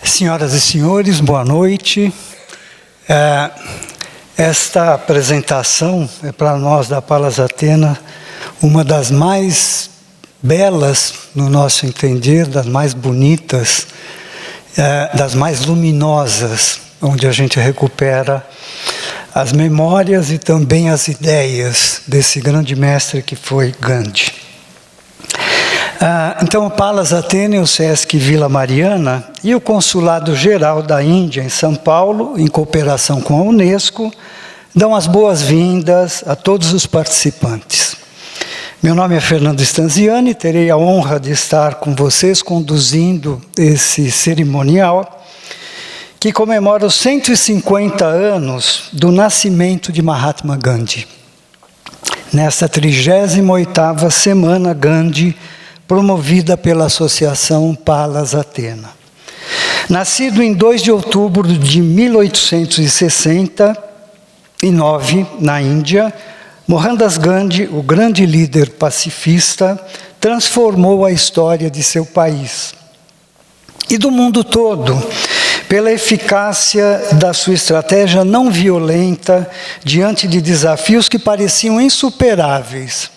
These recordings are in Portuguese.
Senhoras e senhores, boa noite. Esta apresentação é para nós da Palas Atena uma das mais belas, no nosso entender, das mais bonitas, das mais luminosas, onde a gente recupera as memórias e também as ideias desse grande mestre que foi Gandhi. Então, a Palas Atena, o Sesc Vila Mariana e o Consulado Geral da Índia em São Paulo, em cooperação com a Unesco, dão as boas-vindas a todos os participantes. Meu nome é Fernando Stanziani, terei a honra de estar com vocês conduzindo esse cerimonial que comemora os 150 anos do nascimento de Mahatma Gandhi, nesta 38ª Semana Gandhi, promovida pela Associação Palas Atena. Nascido em 2 de outubro de 1869, na Índia, Mohandas Gandhi, o grande líder pacifista, transformou a história de seu país e do mundo todo, pela eficácia da sua estratégia não violenta diante de desafios que pareciam insuperáveis,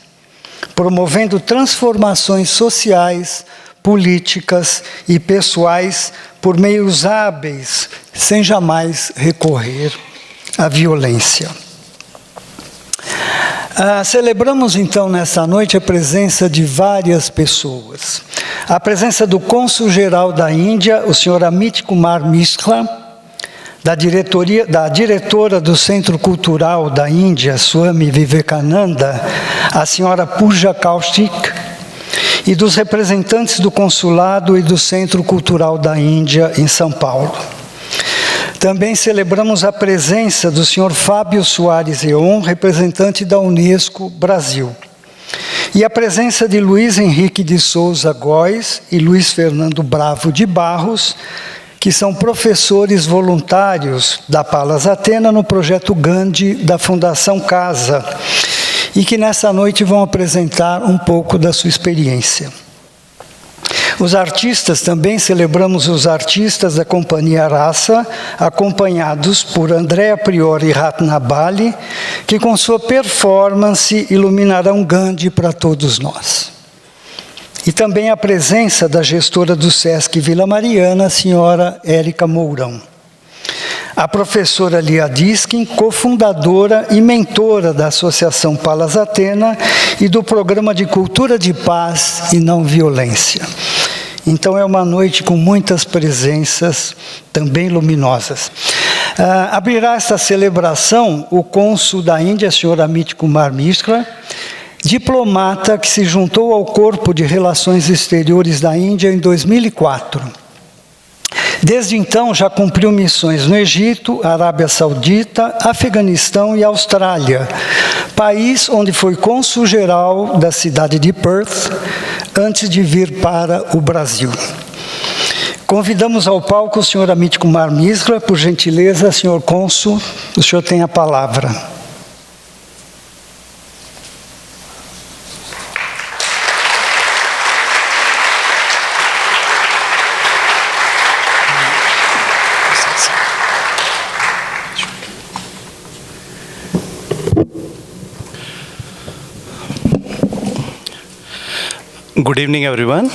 promovendo transformações sociais, políticas e pessoais por meios hábeis, sem jamais recorrer à violência. Celebramos então nesta noite a presença de várias pessoas. A presença do Cônsul Geral da Índia, o senhor Amit Kumar Mishra, da diretora do Centro Cultural da Índia, Swami Vivekananda, a senhora Pooja Kaushik, e dos representantes do Consulado e do Centro Cultural da Índia em São Paulo. Também celebramos a presença do senhor Fábio Soares Eon, representante da Unesco Brasil, e a presença de Luiz Henrique de Souza Góes e Luiz Fernando Bravo de Barros, que são professores voluntários da Palas Atena no projeto Gandhi da Fundação Casa, e que nessa noite vão apresentar um pouco da sua experiência. Os artistas, também celebramos os artistas da Companhia Rasa, acompanhados por Andrea Priori e Ratnabali, que com sua performance iluminarão Gandhi para todos nós. E também a presença da gestora do Sesc Vila Mariana, a senhora Érica Mourão. A professora Lia Diskin, cofundadora e mentora da Associação Palas Atena e do Programa de Cultura de Paz e Não Violência. Então é uma noite com muitas presenças, também luminosas. Abrirá esta celebração o cônsul da Índia, senhor Amit Kumar Mishra, diplomata que se juntou ao Corpo de Relações Exteriores da Índia em 2004. Desde então, já cumpriu missões no Egito, Arábia Saudita, Afeganistão e Austrália, país onde foi cônsul-geral da cidade de Perth, antes de vir para o Brasil. Convidamos ao palco o senhor Amit Kumar Mishra, por gentileza, senhor cônsul, o senhor tem a palavra. Good evening, everyone.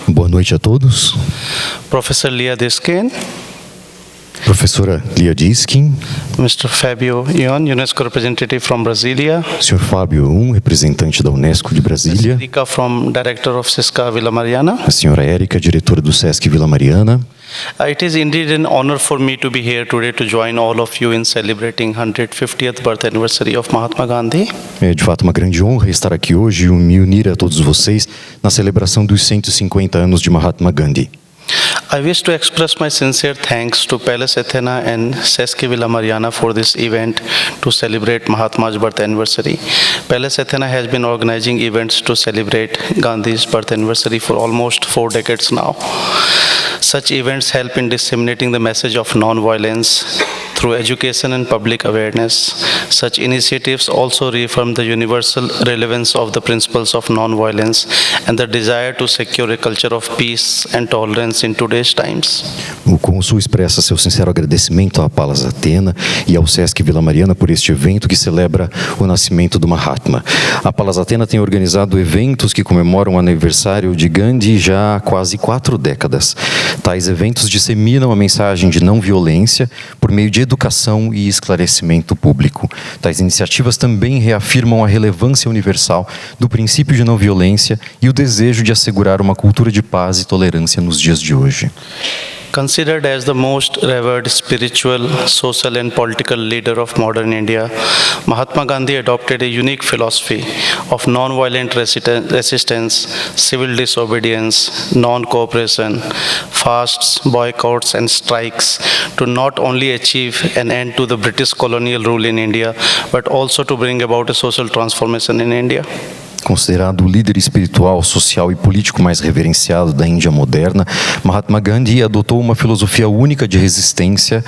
Boa noite a todos. Professor Lia Diskin. Professora Lia Diskin. Mr. Fábio Eon, UNESCO representative from Brasília. Sr. Fábio, representante da Unesco de Brasília. Érica, from Director of Sesc Vila Mariana. A senhora Érica, diretora do Sesc Vila Mariana. It is indeed an honor for me to be here today to join all of you in celebrating 150th birth anniversary of Mahatma Gandhi. É de fato uma grande honra estar aqui hoje e me unir a todos vocês na celebração dos 150 anos de Mahatma Gandhi. I wish to express my sincere thanks to Palas Atena and Sesc Vila Mariana for this event to celebrate Mahatma's birth anniversary. Palas Atena has been organizing events to celebrate Gandhi's birth anniversary for almost 4 decades now. Such events help in disseminating the message of non-violence through education and public awareness. Such initiatives also reaffirm the universal relevance of the principles of non-violence and the desire to secure a culture of peace and tolerance in today's times. O Cônsul expressa seu sincero agradecimento à Pallas Athena e ao Sesc Vila Mariana por este evento que celebra o nascimento do Mahatma. A Pallas Athena tem organizado eventos que comemoram o aniversário de Gandhi já há quase 4 décadas. Tais eventos disseminam a mensagem de não violência por meio de educação e esclarecimento público. Tais iniciativas também reafirmam a relevância universal do princípio de não violência e o desejo de assegurar uma cultura de paz e tolerância nos dias de hoje. Considered as the most revered spiritual, social and political leader of modern India, Mahatma Gandhi adopted a unique philosophy of non-violent resistance, civil disobedience, non-cooperation, fasts, boycotts and strikes to not only achieve an end to the British colonial rule in India, but also to bring about a social transformation in India. Considerado o líder espiritual, social e político mais reverenciado da Índia moderna, Mahatma Gandhi adotou uma filosofia única de resistência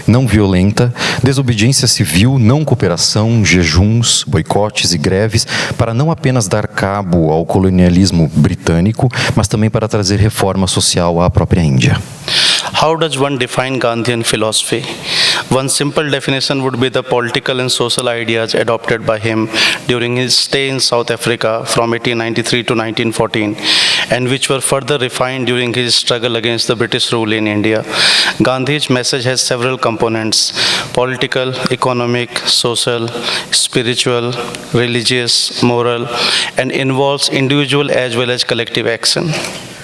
não violenta, desobediência civil, não cooperação, jejuns, boicotes e greves, para não apenas dar cabo ao colonialismo britânico, mas também para trazer reforma social à própria Índia. How does one define Gandhian philosophy? One simple definition would be the political and social ideas adopted by him during his stay in South Africa from 1893 to 1914, and which were further refined during his struggle against the British rule in India. Gandhi's message has several components: political, economic, social, spiritual, religious, moral, and involves individual as well as collective action.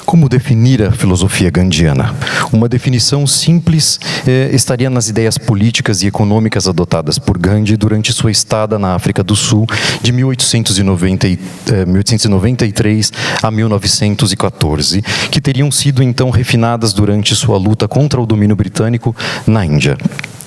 Como definir a filosofia gandiana? Uma definição simples estaria nas ideias políticas e econômicas adotadas por Gandhi durante sua estada na África do Sul, de 1893 a 1914, que teriam sido então refinadas durante sua luta contra o domínio britânico na Índia.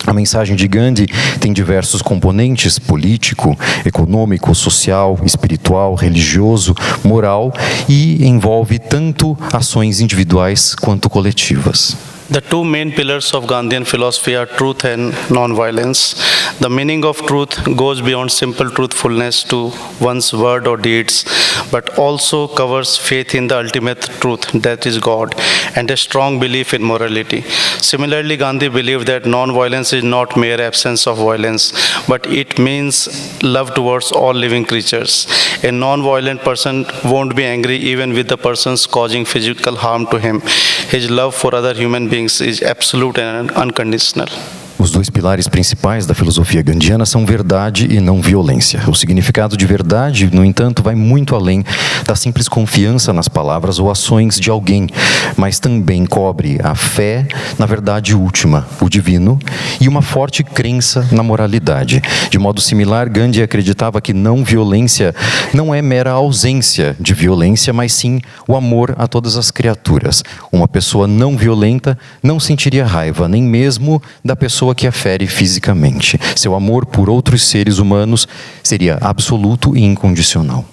A mensagem de Gandhi tem diversos componentes: político, econômico, social, espiritual, religioso, moral, e envolve tanto ações individuais quanto coletivas. The two main pillars of Gandhian philosophy are truth and non-violence. The meaning of truth goes beyond simple truthfulness to one's word or deeds, but also covers faith in the ultimate truth, that is God, and a strong belief in morality. Similarly, Gandhi believed that non-violence is not mere absence of violence, but it means love towards all living creatures. A non-violent person won't be angry even with the persons causing physical harm to him. His love for other human beings is absolute and unconditional. Os dois pilares principais da filosofia gandiana são verdade e não violência. O significado de verdade, no entanto, vai muito além da simples confiança nas palavras ou ações de alguém, mas também cobre a fé na verdade última, o divino, e uma forte crença na moralidade. De modo similar, Gandhi acreditava que não violência não é mera ausência de violência, mas sim o amor a todas as criaturas. Uma pessoa não violenta não sentiria raiva, nem mesmo da pessoa que a fere fisicamente. Seu amor por outros seres humanos seria absoluto e incondicional.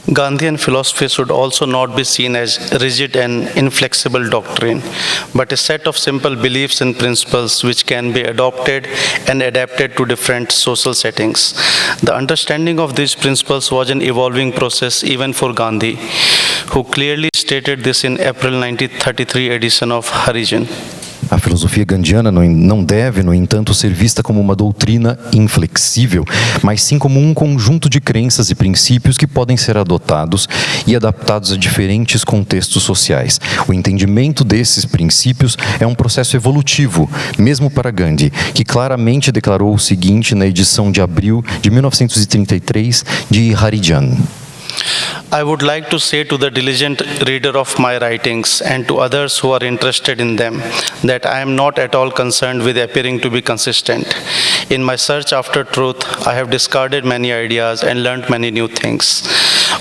Gandhian philosophy should also not be seen as rigid and inflexible doctrine, but a set of simple beliefs and principles which can be adopted and adapted to different social settings. The understanding of these principles was an evolving process even for Gandhi, who clearly stated this in April 1933 edition of Harijan. A filosofia gandiana não deve, no entanto, ser vista como uma doutrina inflexível, mas sim como um conjunto de crenças e princípios que podem ser adotados e adaptados a diferentes contextos sociais. O entendimento desses princípios é um processo evolutivo, mesmo para Gandhi, que claramente declarou o seguinte na edição de abril de 1933 de Harijan. I would like to say to the diligent reader of my writings and to others who are interested in them that I am not at all concerned with appearing to be consistent. In my search after truth, I have discarded many ideas and learned many new things.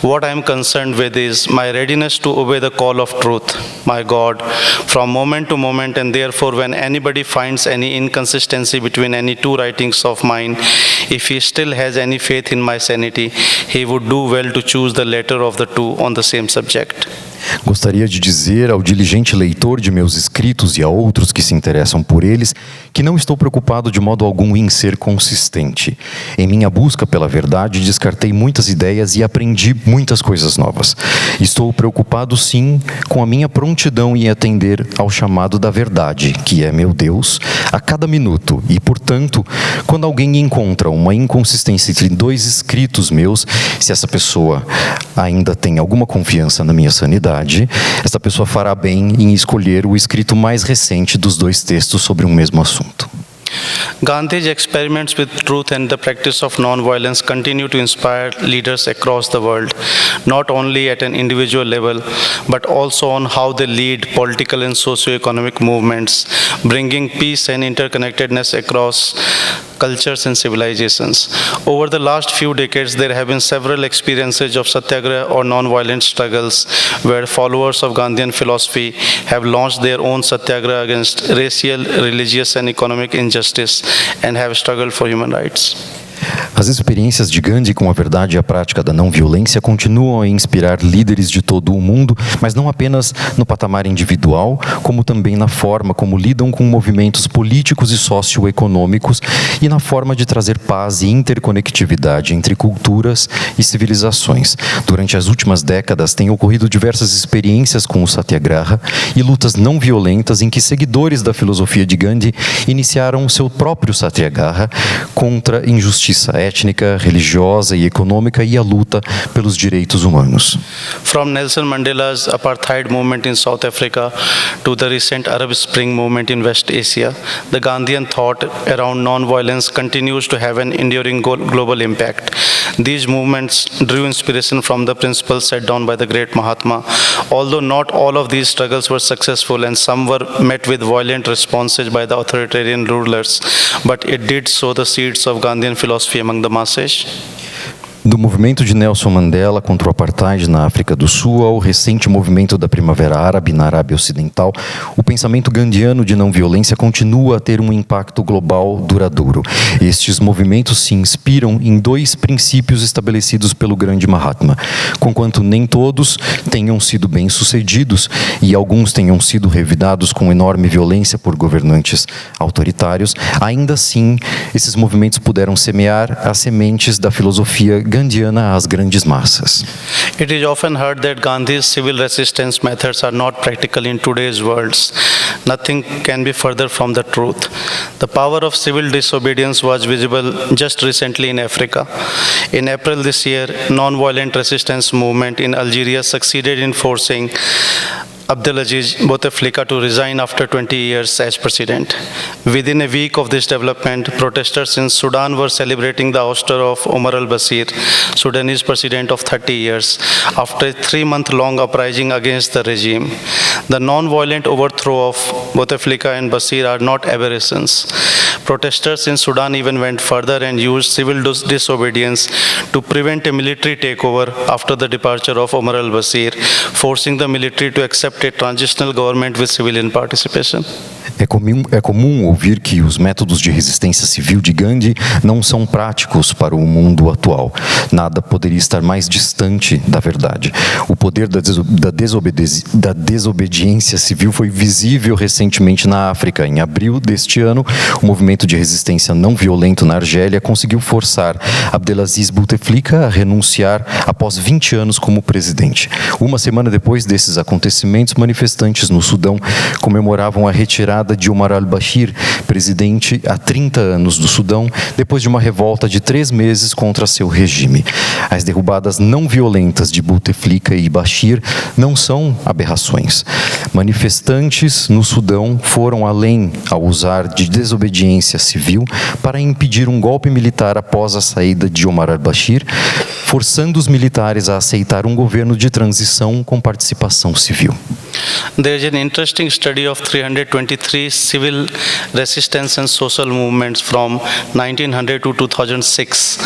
What I am concerned with is my readiness to obey the call of truth, my God, from moment to moment, and therefore when anybody finds any inconsistency between any two writings of mine, if he still has any faith in my sanity, he would do well to choose the latter of the two on the same subject. Gostaria de dizer ao diligente leitor de meus escritos e a outros que se interessam por eles que não estou preocupado de modo algum em ser consistente. Em minha busca pela verdade, descartei muitas ideias e aprendi muitas coisas novas. Estou preocupado, sim, com a minha prontidão em atender ao chamado da verdade, que é meu Deus, a cada minuto. E, portanto, quando alguém encontra uma inconsistência entre dois escritos meus, se essa pessoa ainda tem alguma confiança na minha sanidade, essa pessoa fará bem em escolher o escrito mais recente dos dois textos sobre um mesmo assunto. Gandhi's experiments with truth and the practice of non-violence continue to inspire leaders across the world, not only at an individual level, but also on how they lead political and socio-economic movements, bringing peace and interconnectedness across cultures and civilizations. Over the last few decades, there have been several experiences of satyagraha or non-violent struggles where followers of Gandhian philosophy have launched their own satyagraha against racial, religious, and economic injustice and have struggled for human rights. As experiências de Gandhi com a verdade e a prática da não violência continuam a inspirar líderes de todo o mundo, mas não apenas no patamar individual, como também na forma como lidam com movimentos políticos e socioeconômicos e na forma de trazer paz e interconectividade entre culturas e civilizações. Durante as últimas décadas, têm ocorrido diversas experiências com o satyagraha e lutas não violentas em que seguidores da filosofia de Gandhi iniciaram seu próprio satyagraha contra injustiça étnica, religiosa e econômica e a luta pelos direitos humanos. From Nelson Mandela's apartheid movement in South Africa to the recent Arab Spring movement in West Asia, the Gandhian thought around non-violence continues to have an enduring global impact. These movements drew inspiration from the principles set down by the great Mahatma. Although not all of these struggles were successful and some were met with violent responses by the authoritarian rulers, but it did sow the seeds of Gandhian philosophy among the masses. Do movimento de Nelson Mandela contra o apartheid na África do Sul ao recente movimento da Primavera Árabe na Arábia Ocidental, o pensamento gandhiano de não violência continua a ter um impacto global duradouro. Estes movimentos se inspiram em dois princípios estabelecidos pelo grande Mahatma. Conquanto nem todos tenham sido bem-sucedidos e alguns tenham sido revidados com enorme violência por governantes autoritários, ainda assim, esses movimentos puderam semear as sementes da filosofia gandhiana às grandes massas. It is often heard that Gandhi's civil resistance methods are not practical in today's world. Nothing can be further from the truth. The power of civil disobedience was visible just recently in Africa. In April this year, non-violent resistance movement in Algeria succeeded in forcing Abdelaziz Bouteflika to resign after 20 years as president. Within a week of this development, protesters in Sudan were celebrating the ouster of Omar al-Bashir, Sudanese president of 30 years, after a 3-month-long uprising against the regime. The non-violent overthrow of Bouteflika and Bashir are not aberrations. Protesters in Sudan even went further and used civil disobedience to prevent a military takeover after the departure of Omar al-Bashir, forcing the military to accept a transitional government with civilian participation. É comum ouvir que os métodos de resistência civil de Gandhi não são práticos para o mundo atual. Nada poderia estar mais distante da verdade. O poder da desobediência civil foi visível recentemente na África. Em abril deste ano, o movimento de resistência não violento na Argélia conseguiu forçar Abdelaziz Bouteflika a renunciar após 20 anos como presidente. Uma semana depois desses acontecimentos, manifestantes no Sudão comemoravam a retirada de Omar al-Bashir, presidente há 30 anos do Sudão, depois de uma revolta de 3 meses contra seu regime. As derrubadas não violentas de Bouteflika e Bashir não são aberrações. Manifestantes no Sudão foram além ao usar de desobediência civil para impedir um golpe militar após a saída de Omar al-Bashir, forçando os militares a aceitar um governo de transição com participação civil. There is an interesting study of 323 civil resistance and social movements from 1900 to 2006,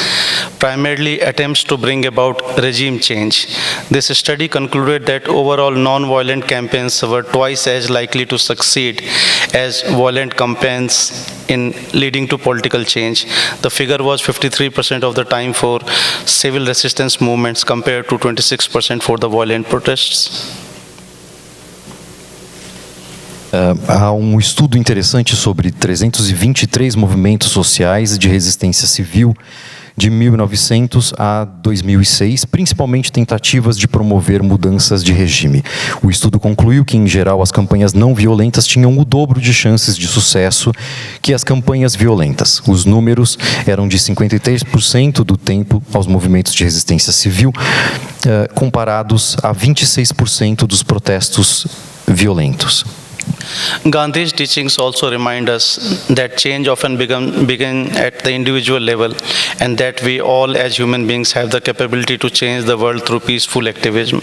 primarily attempts to bring about regime change. This study concluded that overall non-violent campaigns were twice as likely to succeed as violent campaigns in leading to political change. The figure was 53% of the time for civil resistance movements compared to 26% for the violent protests. Há um estudo interessante sobre 323 movimentos sociais de resistência civil de 1900 a 2006, principalmente tentativas de promover mudanças de regime. O estudo concluiu que, em geral, as campanhas não violentas tinham o dobro de chances de sucesso que as campanhas violentas. Os números eram de 53% do tempo aos movimentos de resistência civil, comparados a 26% dos protestos violentos. Gandhi's teachings also remind us that change often begin at the individual level, and that we all as human beings have the capability to change the world through peaceful activism.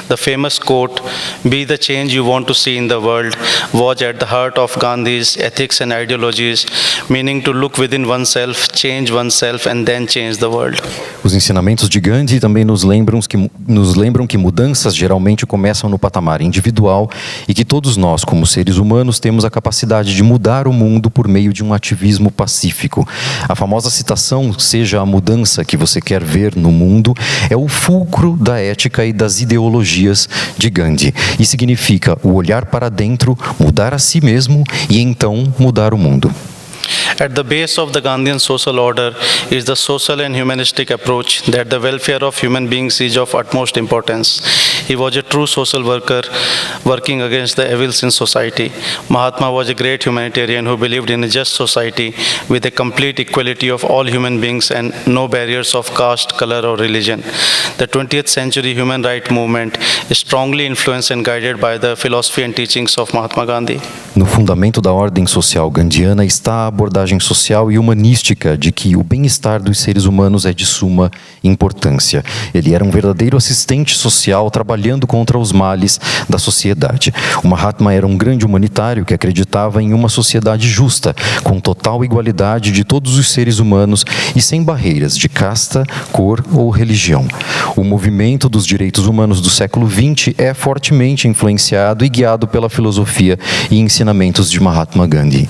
The famous quote, "Be the change you want to see in the world," was at the heart of Gandhi's ethics and ideologies, meaning to look within oneself, change oneself, and then change the world. Os ensinamentos de Gandhi também nos lembram que mudanças geralmente começam no patamar individual e que todos nós, como seres humanos, temos a capacidade de mudar o mundo por meio de um ativismo pacífico. A famosa citação, "Seja a mudança que você quer ver no mundo", é o fulcro da ética e das ideologias de Gandhi. E significa o olhar para dentro, mudar a si mesmo e então mudar o mundo. At the base of the Gandhian social order is the social and humanistic approach that the welfare of human beings is of utmost importance. He was a true social worker working against the evils in society. Mahatma was a great humanitarian who believed in a just society with a complete equality of all human beings and no barriers of caste, color or religion. The 20th century human rights movement is strongly influenced and guided by the philosophy and teachings of Mahatma Gandhi. No fundamento da ordem social gandiana está a abordagem social e humanística de que o bem-estar dos seres humanos é de suma importância. Ele era um verdadeiro assistente social trabalhando contra os males da sociedade. O Mahatma era um grande humanitário que acreditava em uma sociedade justa, com total igualdade de todos os seres humanos e sem barreiras de casta, cor ou religião. O movimento dos direitos humanos do século XX é fortemente influenciado e guiado pela filosofia e ensinamentos de Mahatma Gandhi.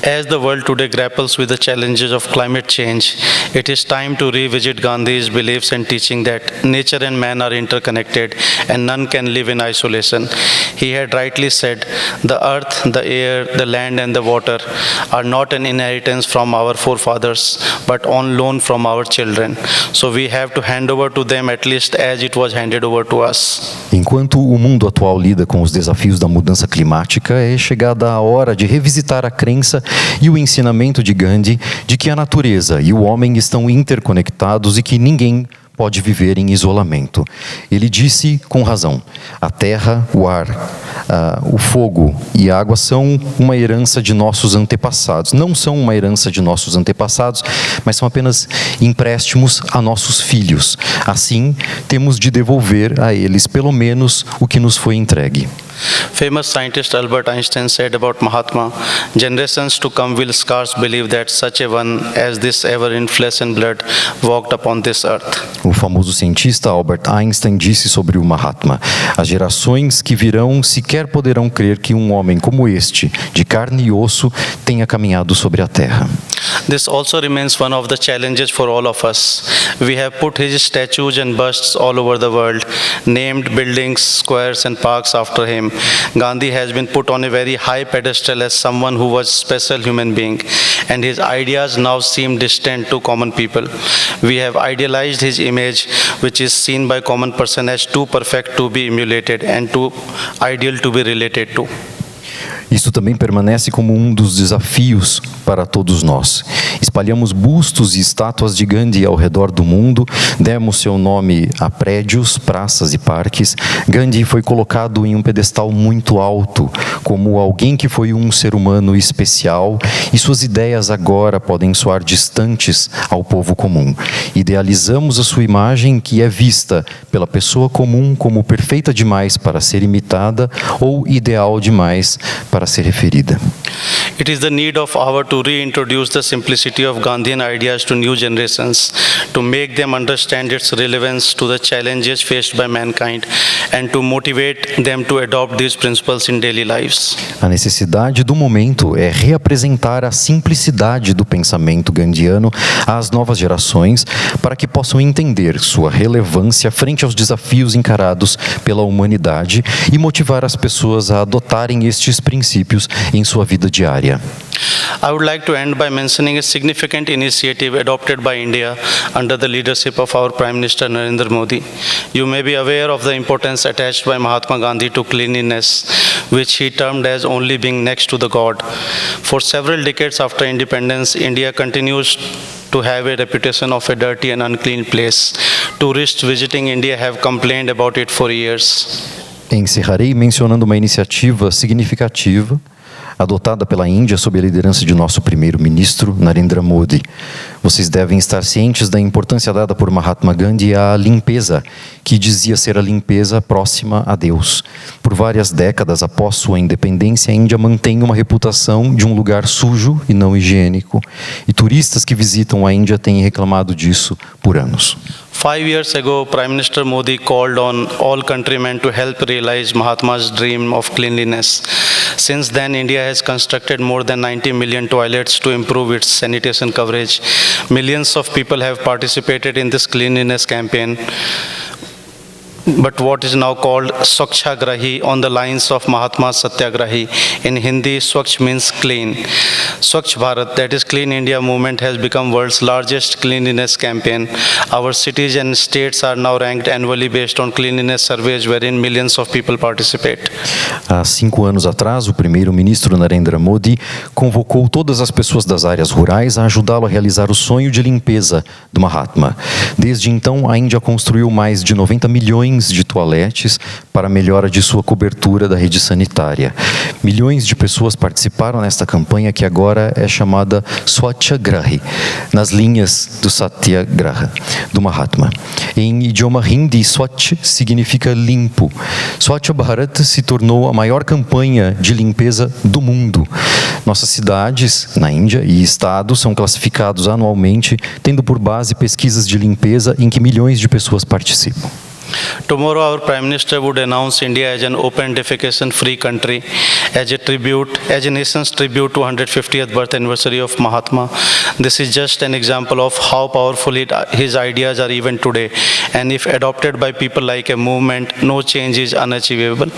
As the world today grapples with the challenges of climate change, it is time to revisit Gandhi's beliefs and teaching that nature and man are interconnected and none can live in isolation. He had rightly said, "The earth, the air, the land and the water are not an inheritance from our forefathers, but on loan from our children. So we have to hand over to them at least as it was handed over to us." Enquanto o mundo atual lida com os desafios da mudança climática, é chegada a hora de revisitar a crença e o ensinamento de Gandhi de que a natureza e o homem estão interconectados e que ninguém pode viver em isolamento. Ele disse com razão: a terra, o ar, o fogo e a água são uma herança de nossos antepassados. Não são uma herança de nossos antepassados, mas são apenas empréstimos a nossos filhos. Assim, temos de devolver a eles pelo menos o que nos foi entregue. Famous scientist Albert Einstein said about Mahatma, "Generations to come will scarce believe that such a one as this ever in flesh and blood walked upon this earth." O famoso cientista Albert Einstein disse sobre o Mahatma: as gerações que virão sequer poderão crer que um homem como este, de carne e osso, tenha caminhado sobre a terra. This also remains one of the challenges for all of us. We have put his statues and busts all over the world, named buildings, squares and parks after him. Gandhi has been put on a very high pedestal as someone who was a special human being, and his ideas now seem distant to common people. We have idealized his image, which is seen by common person as too perfect to be emulated and too ideal to be related to. Isso também permanece como um dos desafios para todos nós. Espalhamos bustos e estátuas de Gandhi ao redor do mundo, demos seu nome a prédios, praças e parques. Gandhi foi colocado em um pedestal muito alto, como alguém que foi um ser humano especial, e suas ideias agora podem soar distantes ao povo comum. Idealizamos a sua imagem, que é vista pela pessoa comum como perfeita demais para ser imitada ou ideal demais para ser referida. It is the need of hour to reintroduce the simplicity authenticity of Gandhian ideas to new generations, to make them understand its relevance to the challenges faced by mankind, and to motivate them to adopt these principles in daily lives. A necessidade do momento é reapresentar a simplicidade do pensamento gandhiano às novas gerações para que possam entender sua relevância frente aos desafios encarados pela humanidade e motivar as pessoas a adotarem estes princípios em sua vida diária. I would like to end by mentioning a significant initiative adopted by India under the leadership of our Prime Minister Narendra Modi. You may be aware of the importance attached by Mahatma Gandhi to cleanliness, which he termed as only being next to the God. For several decades after independence, India continues to have a reputation of a dirty and unclean place. Tourists visiting India have complained about it for years. Encerrarei mencionando uma iniciativa significativa adotada pela Índia sob a liderança de nosso primeiro-ministro Narendra Modi. Vocês devem estar cientes da importância dada por Mahatma Gandhi à limpeza, que dizia ser a limpeza próxima a Deus. Por várias décadas após sua independência, a Índia mantém uma reputação de um lugar sujo e não higiênico. E turistas que visitam a Índia têm reclamado disso por anos. 5 years ago, Prime Minister Modi called on all countrymen to help realize Mahatma's dream of cleanliness. Since then, India has constructed more than 90 million toilets to improve its sanitation coverage. Millions of people have participated in this cleanliness campaign. But what is now called Swachhagrahi on the lines of Mahatma Satyagrahi. In Hindi, Swachh means clean. Swachh Bharat, that is Clean India movement, has become world's largest cleanliness campaign. Our cities and states are now ranked annually based on cleanliness surveys wherein millions of people participate. Há 5 anos atrás, o primeiro-ministro Narendra Modi convocou todas as pessoas das áreas rurais a ajudá-lo a realizar o sonho de limpeza do Mahatma. Desde então, a Índia construiu mais de 90 milhões de toaletes para a melhora de sua cobertura da rede sanitária. Milhões de pessoas participaram nesta campanha que agora é chamada Swachhagrahi, nas linhas do Satyagraha, do Mahatma. Em idioma hindi, Swachh significa limpo. Swachh Bharat se tornou a maior campanha de limpeza do mundo. Nossas cidades, na Índia, e estados são classificados anualmente, tendo por base pesquisas de limpeza em que milhões de pessoas participam. Tomorrow, our Prime Minister would announce India as an open defecation-free country, as a nation's tribute to 150th birth anniversary of Mahatma. This is just an example of how powerful his ideas are even today. And if adopted by people like a movement, no change is unachievable.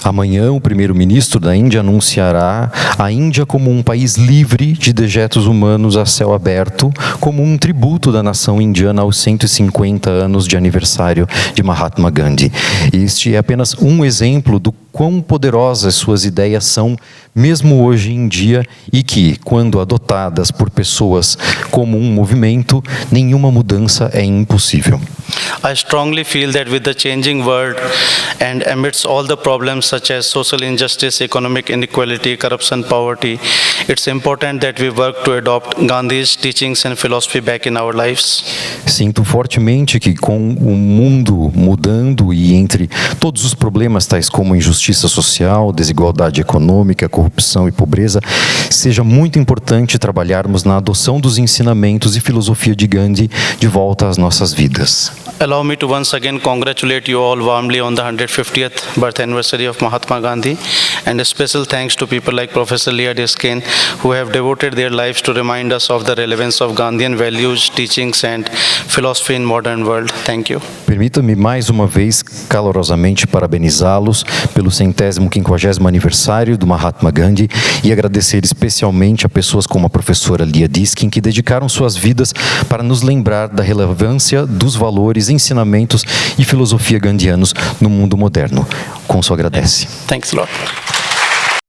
Amanhã, o primeiro-ministro da Índia anunciará a Índia como um país livre de dejetos humanos a céu aberto, como um tributo da nação indiana aos 150 anos de aniversário de Mahatma Gandhi. Este é apenas um exemplo do quão poderosas suas ideias são, mesmo hoje em dia, e que, quando adotadas por pessoas como um movimento, nenhuma mudança é impossível. I strongly feel that with the changing world and amidst all the problems such as social injustice, economic inequality, corruption, poverty, it's important that we work to adopt Gandhi's teachings and philosophy back in our lives. Sinto fortemente que com o mundo mudando e entre todos os problemas tais como injustiça social, desigualdade econômica, corrupção e pobreza, seja muito importante trabalharmos na adoção dos ensinamentos e filosofia de Gandhi de volta às nossas vidas. Allow me to once again congratulate you all warmly on the 150th birth anniversary of Mahatma Gandhi, and a special thanks to people like Professor Leah Deskin, who have devoted their lives to remind us of the relevance of Gandhian values, teachings and philosophy in modern world. Thank you. Permita-me mais uma vez calorosamente parabenizá-los pelo 150º aniversário do Mahatma Gandhi e agradecer especialmente a pessoas como a professora Leah Deskin, que dedicaram suas vidas para nos lembrar da relevância dos valores, ensinamentos e filosofia gandhianos no mundo moderno. Cônsul agradece. Thanks a lot.